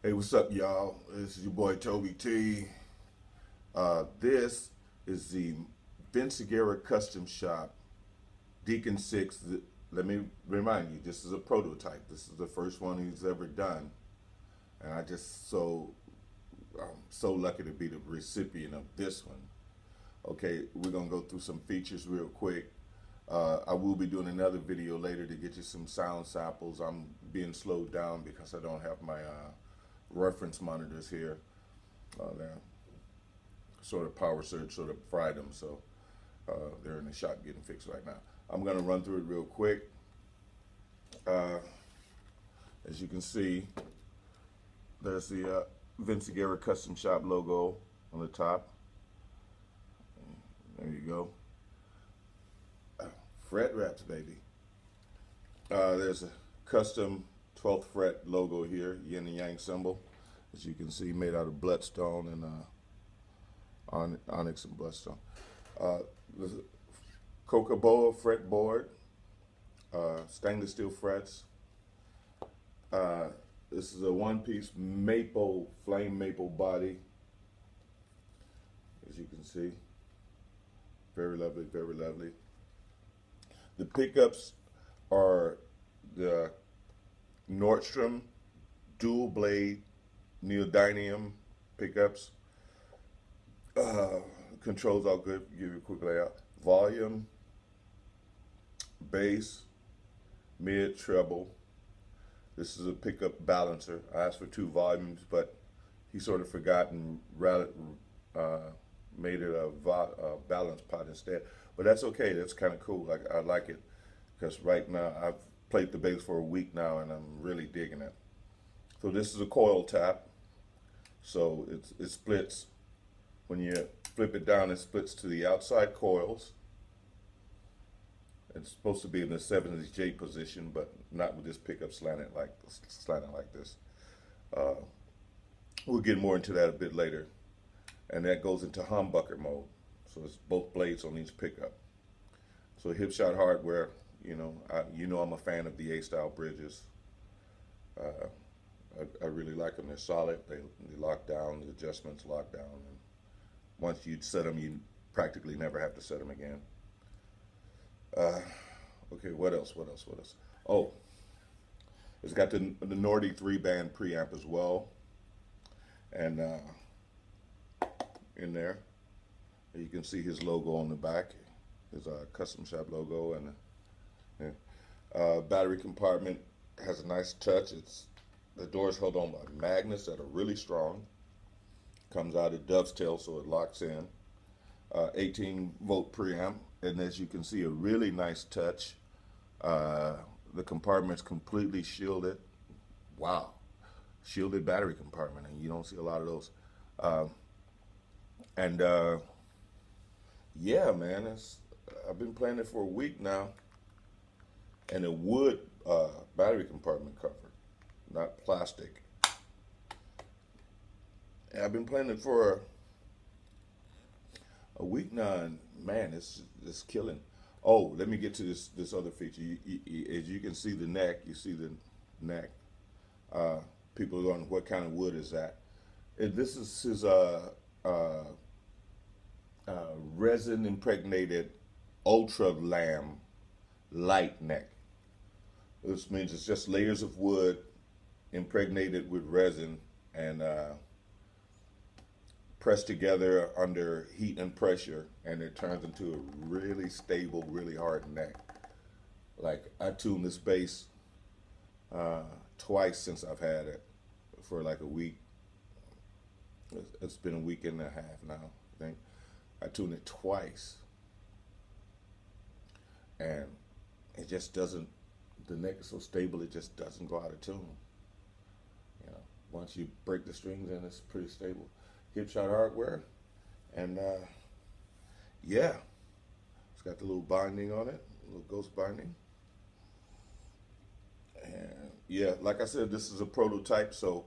Hey, what's up, y'all? This is your boy Toby T. This is the Vincigueera Custom Shop Deacon 6. Let me remind you, this is a prototype. This is the first one he's ever done. And I'm so lucky to be the recipient of this one. Okay, we're going to go through some features real quick. I will be doing another video later to get you some sound samples. I'm being slowed down because I don't have my reference monitors here. They're sort of power surge, sort of fried them, so they're in the shop getting fixed right now. I'm going to run through it real quick. As you can see, there's the Vincigueera Custom Shop logo on the top. There you go. Fret wraps, baby. There's a custom 12th fret logo here, yin and yang symbol, as you can see, made out of bloodstone and onyx and bloodstone. There's a Coca-Cola fretboard, stainless steel frets. This is a one-piece flame maple body, as you can see. Very lovely, very lovely. The pickups are the Nordstrom dual blade neodymium pickups. Controls all good. Give you a quick layout. Volume, bass, mid, treble. This is a pickup balancer. I asked for 2 volumes, but he sort of forgot and made it a balance pot instead. But that's okay. That's kind of cool. I like it because right now I've played the bass for a week now and I'm really digging it. So this is a coil tap. So it splits. When you flip it down, it splits to the outside coils. It's supposed to be in the 70s J position, but not with this pickup slanted like this. We'll get more into that a bit later. And that goes into humbucker mode. So it's both blades on each pickup. So hip shot hardware, you know I'm a fan of the A-style bridges. I really like them. They're solid. They lock down. The adjustments lock down. And once you set them, you practically never have to set them again. Okay, what else? Oh, it's got the Nordy 3-band preamp as well. And in there, you can see his logo on the back. His custom shop logo, and battery compartment has a nice touch. The door's held on by magnets that are really strong. Comes out of dovetail, so it locks in. 18-volt preamp, and as you can see, a really nice touch. The compartment's completely shielded. Wow, shielded battery compartment, and you don't see a lot of those. Yeah, man, I've been playing it for a week now, and a wood battery compartment cover, not plastic. And I've been playing it for a week now, and man, it's killing. Oh, let me get to this other feature. As you can see the neck, people are going, what kind of wood is that? This is his resin impregnated ultra lamb light neck. This means it's just layers of wood impregnated with resin and pressed together under heat and pressure, and it turns into a really stable, really hard neck. Like, I tuned this bass twice since I've had it for like a week. It's been a week and a half now, I think. I tuned it twice, and it just doesn't, the neck is so stable, it just doesn't go out of tune. You know, once you break the strings in, it's pretty stable. Hip shot hardware, and yeah, it's got the little binding on it, little ghost binding. And yeah, like I said, this is a prototype, so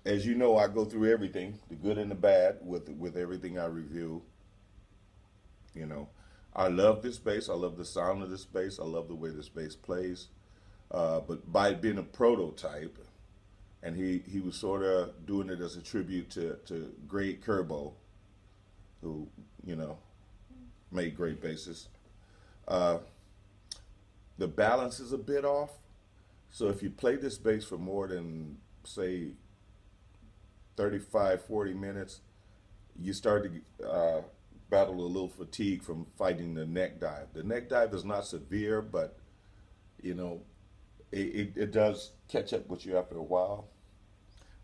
as you know, I go through everything, the good and the bad, with everything I review. You know, I love this bass. I love the sound of this bass. I love the way this bass plays. But by it being a prototype, and he was sort of doing it as a tribute to Greg Kerbo, who made great basses. Uh, the balance is a bit off, so if you play this bass for more than say 35, 40 minutes, you start to battle a little fatigue from fighting the neck dive. The neck dive is not severe, but you know, it does catch up with you after a while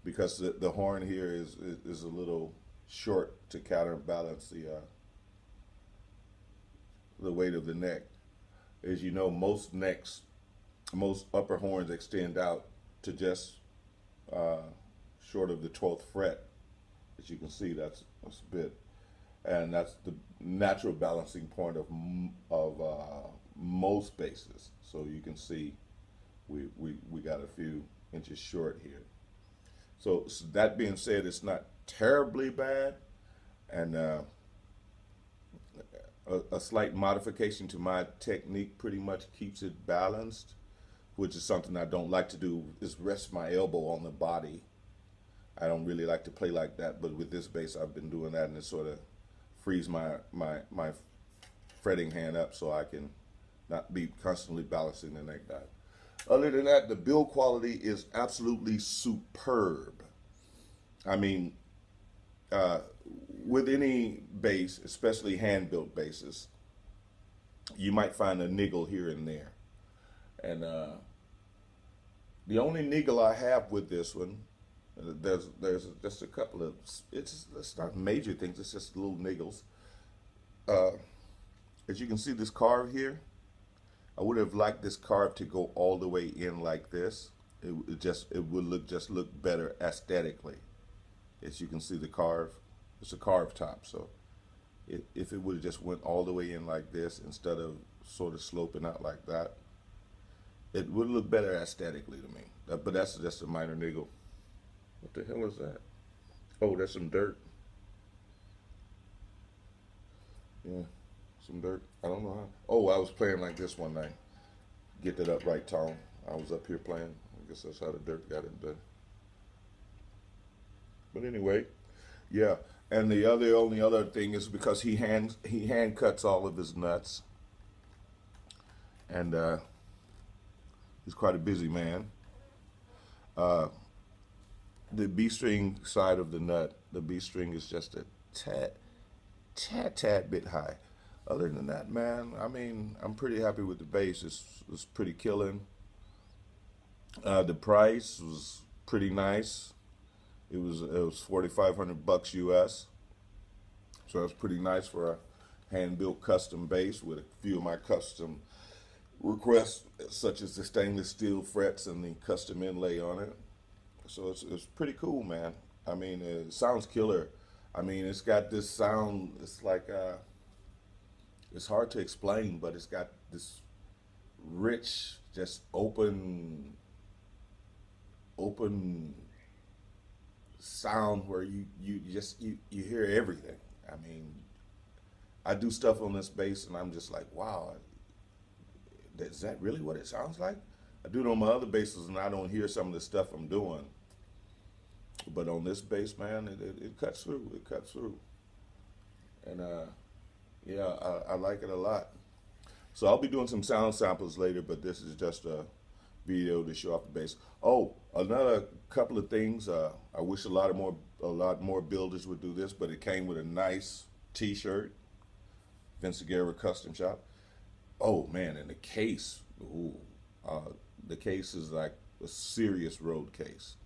because the horn here is a little short to counterbalance the weight of the neck. As you know, most upper horns extend out to just short of the 12th fret. As you can see, that's a bit, and that's the natural balancing point of most basses. So you can see we got a few inches short here. So that being said, it's not terribly bad, and a slight modification to my technique pretty much keeps it balanced, which is something I don't like to do, is rest my elbow on the body. I don't really like to play like that, but with this bass I've been doing that, and it sort of frees my fretting hand up so I can not be constantly balancing the neck dive. Other than that, the build quality is absolutely superb. I mean, with any bass, especially hand-built basses, you might find a niggle here and there. And the only niggle I have with this one, there's just a couple of, it's not major things, it's just little niggles. As you can see, this carve here, I would have liked this carve to go all the way in like this. It would just look better aesthetically. As you can see, the carve, it's a carved top, so if it would have just went all the way in like this instead of sort of sloping out like that, it would look better aesthetically to me. But that's just a minor niggle. What the hell is that? Oh, that's some dirt. Yeah, some dirt. I don't know how. Oh, I was playing like this one night. Get that up right tone. I was up here playing. I guess that's how the dirt got in there. But anyway, yeah. And the only other thing is because he hand cuts all of his nuts, and he's quite a busy man. The B string side of the nut, the B string is just a tad bit high. Other than that, man, I mean, I'm pretty happy with the bass. It's pretty killing. The price was pretty nice. It was $4,500 US. So that's pretty nice for a hand-built custom bass with a few of my custom requests, such as the stainless steel frets and the custom inlay on it. So it's pretty cool, man. I mean, it sounds killer. I mean, it's got this sound. It's like it's hard to explain, but it's got this rich, just open sound where you hear everything. I mean, I do stuff on this bass and I'm just like, wow, is that really what it sounds like? I do it on my other basses and I don't hear some of the stuff I'm doing. But on this bass, man, it cuts through. It cuts through. And yeah, I like it a lot. So I'll be doing some sound samples later, but this is just a video to show off the bass. Oh, another couple of things. I wish a lot more builders would do this, but it came with a nice T-shirt, Vincigueera Custom Shop. Oh man, and the case. Ooh, the case is like a serious road case.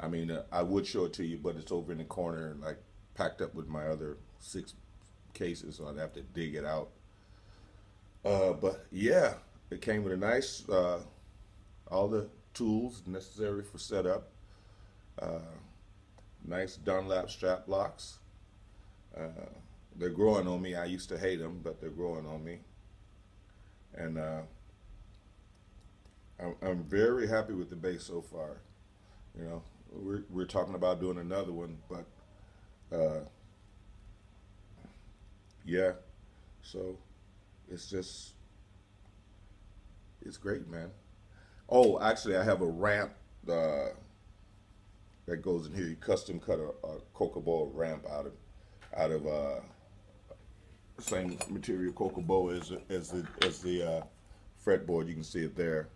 I mean, I would show it to you, but it's over in the corner, like packed up with my other 6 cases, so I'd have to dig it out. But yeah, it came with a nice, all the tools necessary for setup. Nice Dunlap strap locks. They're growing on me. I used to hate them, but they're growing on me. And I'm very happy with the bass so far. You know, we're talking about doing another one, but yeah. So it's great, man. Oh, actually, I have a ramp that goes in here. You custom cut a cocoa bowl ramp out of same material cocoa bowl as the fretboard. You can see it there.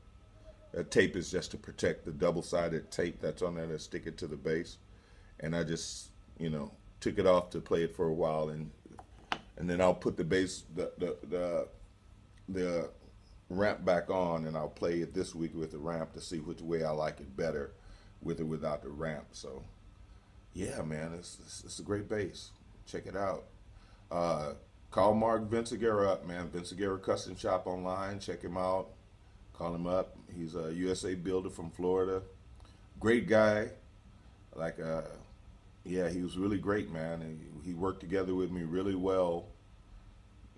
That tape is just to protect the double-sided tape that's on there to stick it to the bass. And I just, you know, took it off to play it for a while, and then I'll put the bass the ramp back on, and I'll play it this week with the ramp to see which way I like it better, with or without the ramp. So yeah, man, it's a great bass. Check it out. Call Mark Vincigueera up, man. Vincigueera Custom Shop online. Check him out. Call him up. He's a USA builder from Florida. Great guy. Like, yeah, he was really great, man. And he worked together with me really well,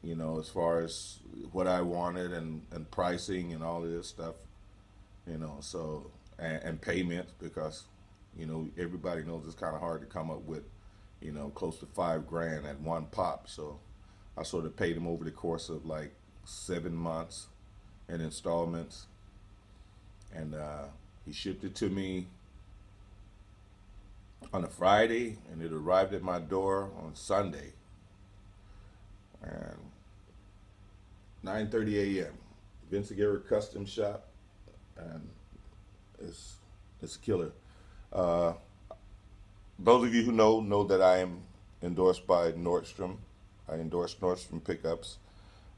you know, as far as what I wanted and pricing and all of this stuff, you know, so, and payment, because, you know, everybody knows it's kind of hard to come up with, you know, close to $5 grand at one pop. So I sort of paid him over the course of like 7 months in installments, and he shipped it to me on a Friday, and it arrived at my door on Sunday, and 9:30 a.m. Vincigueera Custom Shop, and it's a killer. Those of you who know that I am endorsed by Nordstrom. I endorse Nordstrom pickups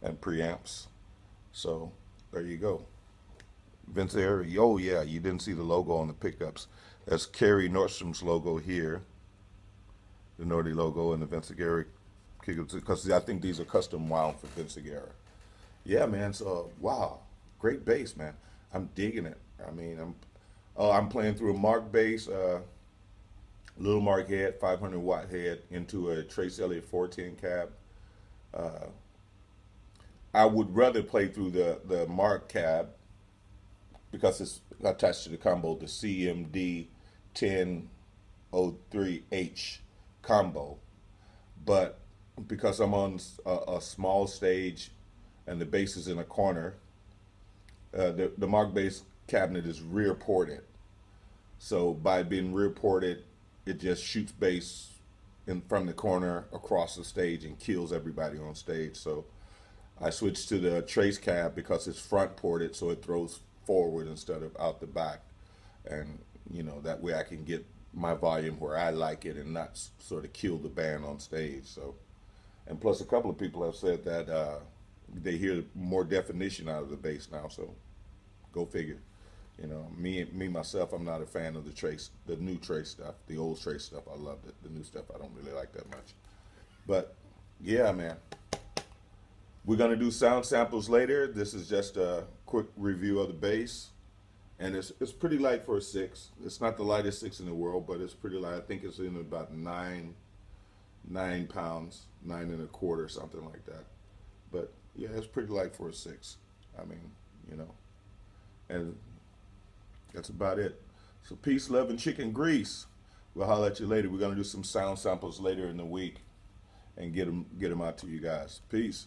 and preamps. So there you go. Vincigueera. Oh yeah, you didn't see the logo on the pickups. That's Carrie Nordstrom's logo here, the Nordy logo, and the Vincigueera, because I think these are custom wound for Vincigueera. Yeah, man. So wow, great bass, man. I'm digging it. I mean, I'm playing through a Mark bass, little Mark head, 500 watt head, into a Trace Elliott 410 cab. I would rather play through the Mark cab because it's attached to the combo, the CMD 1003H combo. But because I'm on a small stage and the bass is in a corner, the Mark bass cabinet is rear ported. So by being rear ported, it just shoots bass from the corner across the stage and kills everybody on stage. So I switched to the Trace cab because it's front ported, so it throws forward instead of out the back, and you know, that way I can get my volume where I like it and not sort of kill the band on stage. So, and plus a couple of people have said that they hear more definition out of the bass now. So go figure. You know, me myself, I'm not a fan of the new Trace stuff. The old Trace stuff, I loved it. The new stuff, I don't really like that much. But yeah, man, we're gonna do sound samples later. This is just a quick review of the bass, and it's pretty light for a 6. It's not the lightest 6 in the world, but it's pretty light. I think it's in about 9 pounds, 9 1/4, something like that. But yeah, it's pretty light for a 6. I mean, you know, and that's about it. So peace, love, and chicken grease. We'll holler at you later. We're gonna do some sound samples later in the week and get them out to you guys. Peace.